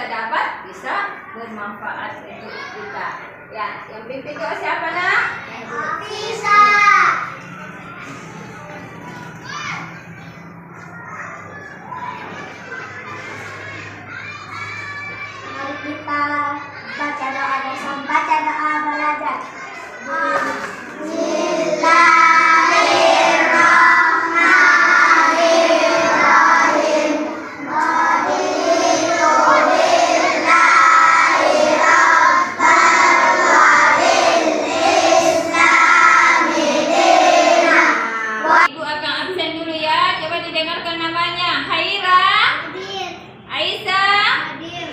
kita dapat bisa bermanfaat untuk kita. Ya, yang pimpin doa siapa nak? Bisa. Mari kita baca doa bersama. Baca doa belajar. Ibu akan absen dulu ya. Coba didengarkan namanya. Haira, Hadir. Aisyah, Hadir.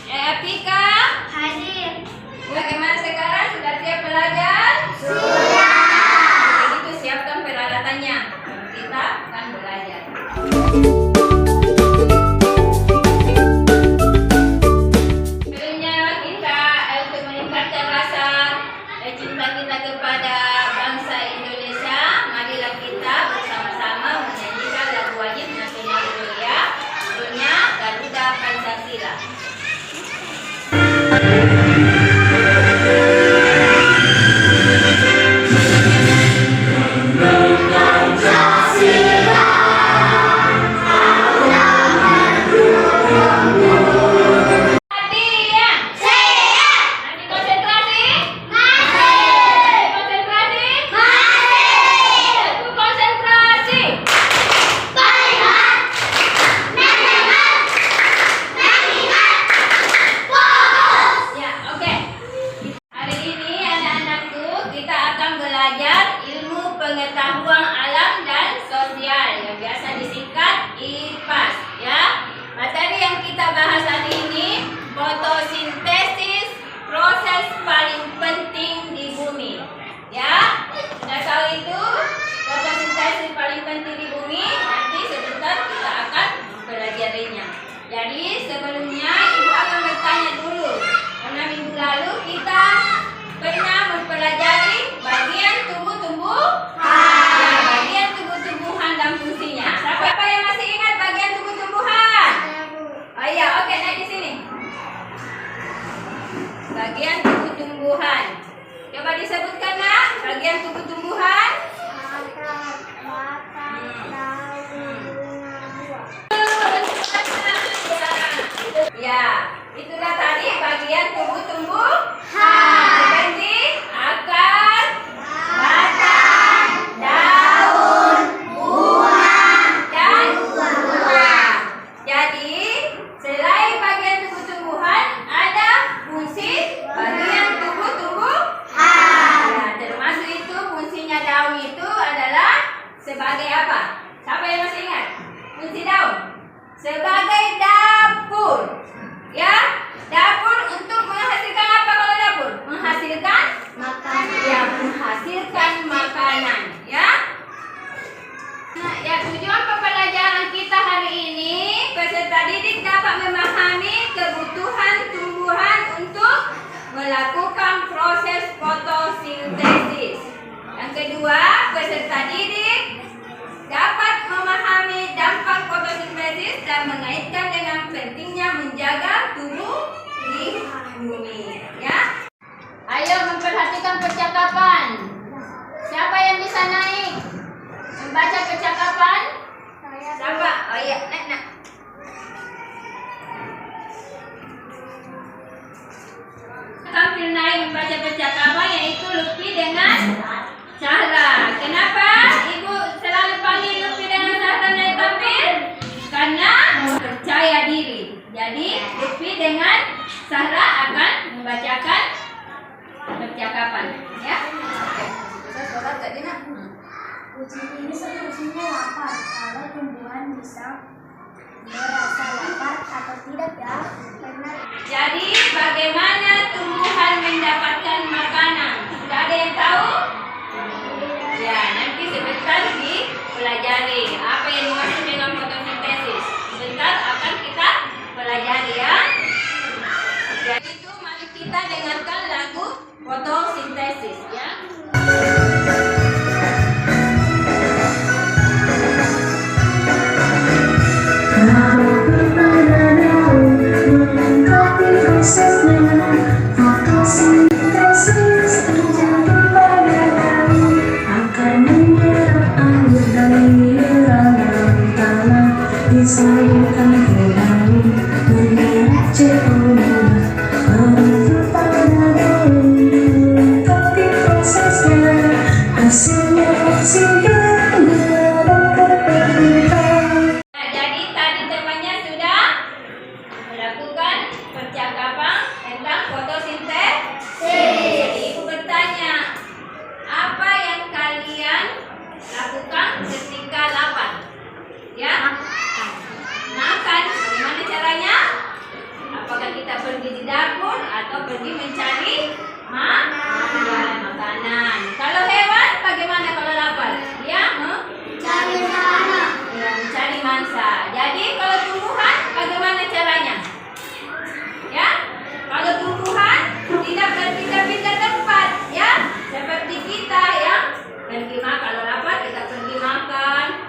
Apika. Hadir. Bagaimana sekarang? Sudah siap belajar? Sudah. Kalau gitu siapkan peralatannya. Kita akan belajar. Sebelumnya kita untuk meningkatkan rasa cinta kita kepada bangsa Indonesia, marilah kita bersama-sama menyanyikan lagu wajib nasional Indonesia, judulnya Garuda Pancasila. Latihan. Siap. Nanti konsentrasi. Masih. Konsentrasi. Masih. Aku konsentrasi. Baiklah. Mendengar. Mengingat. Fokus. Ya, oke. Hari ini anak-anakku kita akan belajar ilmu pengetahuan alam dan sosial yang biasa disingkat IPAS ya. Materi yang kita bahas hari ini fotosintesis, proses paling penting di bumi. Ya, sudah tahu itu fotosintesis paling penting di bumi. Nanti sebentar kita akan mempelajarinya. Jadi sebelumnya ibu akan bertanya dulu. Karena minggu lalu kita pernah mempelajari bagian tumbuh-tumbuhan. Ya, bagian tumbuh-tumbuhan dan fungsinya. Siapa yang masih ingat bagian tumbuh-tumbuhan? Oh iya, oke, naik di sini. Bagian tumbuh-tumbuhan. Coba disebutkan nak, bagian tumbuh-tumbuhan. Ya, itulah tadi bagian tumbuh-tumbuhan. Seperti akar, batang, daun, bunga, dan buah. Jadi, selain bagian tumbuh-tumbuhan, ada fungsi bagian tumbuh-tumbuhan. Ya, termasuk itu fungsinya daun itu adalah sebagai apa? Siapa yang masih ingat? Fungsi daun sebagai dapur. Ya, dapur untuk menghasilkan apa kalau dapur? Menghasilkan Makanan. ya, menghasilkan makanan. Ya. Nah, ya, tujuan pembelajaran kita hari ini peserta didik dapat memahami kebutuhan tumbuhan untuk melakukan proses fotosintesis. Yang kedua, peserta didik dapat memahami dampak fotosintesis dan mengaitkan dengan pentingnya menjaga tubuh di bumi. Ya, ayo memperhatikan percakapan. Siapa yang bisa naik membaca percakapan? Siapa? Oh iya, naik. Tampil naik membaca percakapan yaitu Lutfi dengan Zahra. Kenapa ibu selalu panggil Lutfi dengan Zahra naik tampil? Karena percaya diri. Jadi Lutfi dengan Zahra akan membacakan percakapan. Ya. Bisa sholat gak Dina? Kucing ini fungsinya lapar. Kalau tumbuhan bisa merasa lapar atau tidak ya? Benar. Jadi bagaimana tumbuhan mendapatkan makanan? Sudah ada yang tahu? Ya, nanti sebentar dipelajari apa yang dimaksud dengan fotosintesis. Sebentar akan kita pelajari ya. Jadi itu mari kita dengarkan lagu fotosintesis ya. Kalau kita daun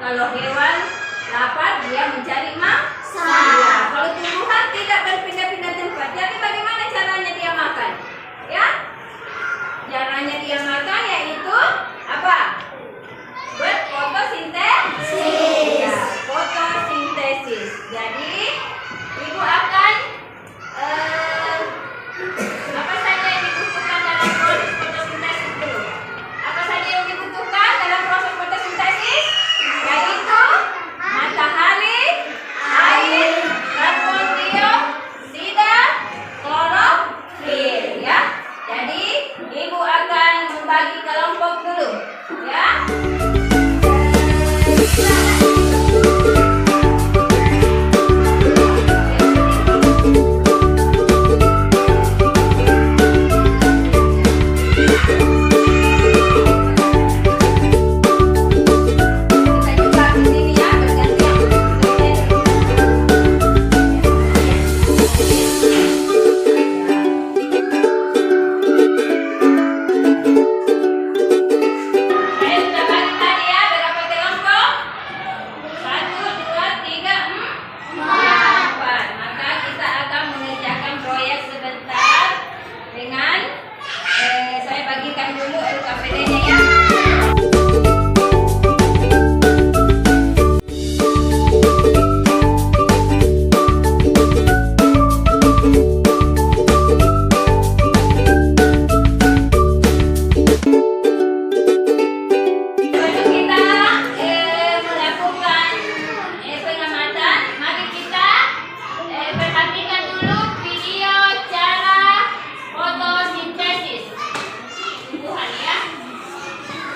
Kalau hewan lapar dia mencari makan. Ya, kalau tumbuhan tidak berpindah-pindah tempat, jadi bagaimana caranya dia makan? Ya, caranya dia makan yaitu apa? Berfotosintesis. Ya, fotosintesis. Jadi ibu akan apa saja yang dibutuhkan dalam proses fotosintesis dulu? Apa saja yang dibutuhkan dalam proses fotosintesis? Yaitu matahari, air, karbon dioksida, klorofil, ya. Jadi ibu akan membagi kelompok dulu, ya.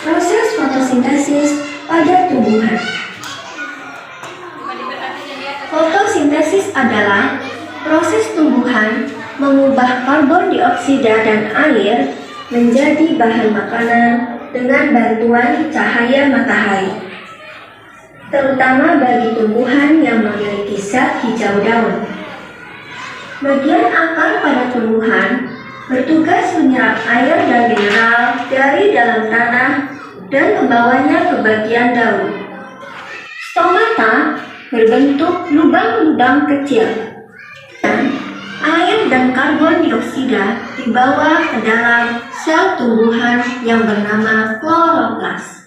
Proses fotosintesis pada tumbuhan. Fotosintesis adalah proses tumbuhan mengubah karbon dioksida dan air menjadi bahan makanan dengan bantuan cahaya matahari, terutama bagi tumbuhan yang memiliki zat hijau daun. Bagian akar pada tumbuhan bertugas menyerap air dan mineral dari dalam tanah dan membawanya ke bagian daun. Stomata berbentuk lubang-lubang kecil. Air dan karbon dioksida dibawa ke dalam sel tumbuhan yang bernama kloroplas.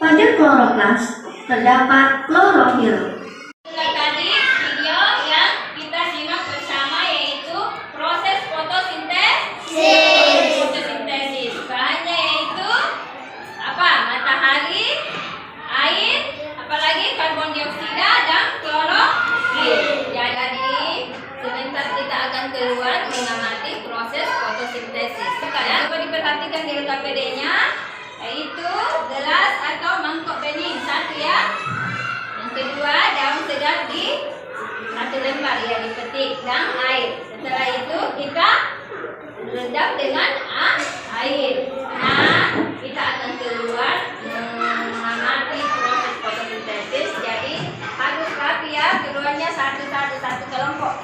Pada kloroplas terdapat klorofil. Tadi video yang kita simak bersama yaitu proses fotosintesis. Bahannya yaitu apa? Matahari, air, apalagi karbon dioksida dan klorofil. Jadi sebentar kita akan keluar mengamati proses fotosintesis. Sekarang coba diperhatikan di LKPD-nya, yaitu gelas atau mangkok bening satu, ya. Yang kedua, daun segar di satu lembar, ya, dipetik, dan air. Setelah itu kita rendam dengan air. Nah, kita akan keluar mengamati proses fotosintesis. Jadi harus rapi, ya, keluarnya satu kelompok.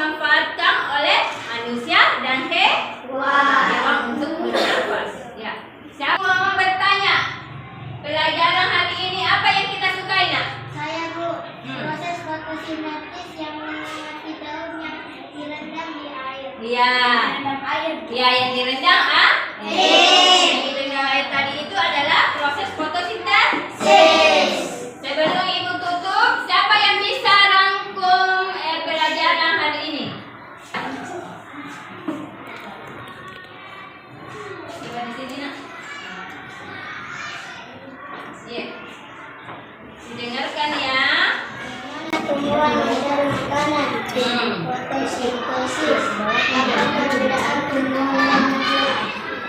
dimanfaatkan oleh manusia dan hewan untuk bernafas. Ya. Siapa mau bertanya? Pelajaran hari ini apa yang kita sukai, Nak? Saya, Bu. Proses fotosintesis yang mengamati daun yang direndam di air. Iya. Direndam air. Ya, yang direndam Yang direndam air tadi itu adalah proses fotosintesis. Sebelum Ibu tutup, siapa yang bisa rangkum pelajaran hari ini? Coba di sini, Nak. Ya. Didengarkan ya. Tumbuhan mencari makanan. Fotosintesis. Apakah perbedaan tumbuhan dan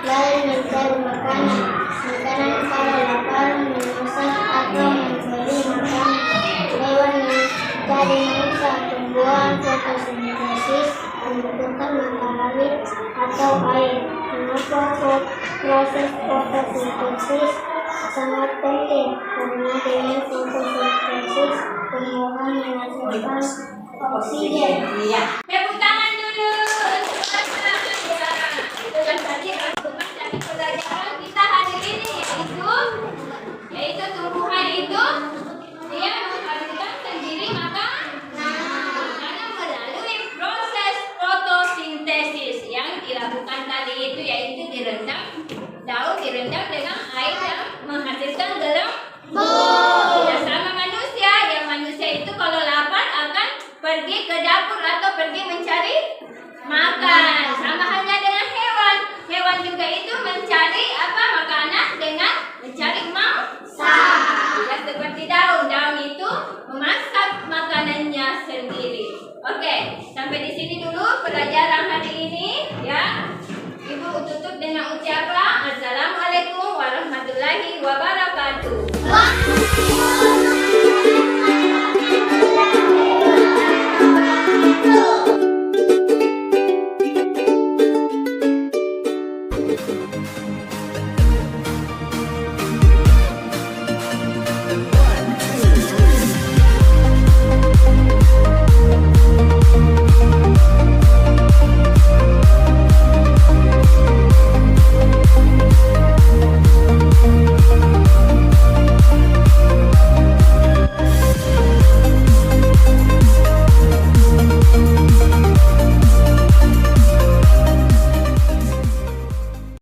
lain mencari makanan? Makanan kalau lapar, memasak atau memberi makan hewan yang mencari mangsa. Tumbuhan fotosintesis membutuhkan matahari atau air. Mengapa proses fotosintesis sangat penting? Karena dengan fotosintesis tumbuhan menghasilkan oksigen. Iya. Tepuk tangan dulu untuk anak-anak. Itu kan tadi rangkuman dari pelajaran kita hari ini, yaitu tumbuhan itu dia menghasilkan sendiri makanan melalui proses fotosintesis yang dilakukan tadi itu, yaitu direndam daun direndam dengan air yang menghasilkan gelembung. Ya, sama manusia, yang manusia itu kalau lapar akan pergi ke dapur atau pergi mencari makan. Sama halnya dengan hewan. Hewan juga itu mencari makanan dengan mencari mangsa. Ya, seperti daun. Daun itu memasak makanannya sendiri. Oke, sampai di sini dulu pelajaran hari ini ya. Ibu tutup dengan ucapan Assalamualaikum warahmatullahi wabarakatuh.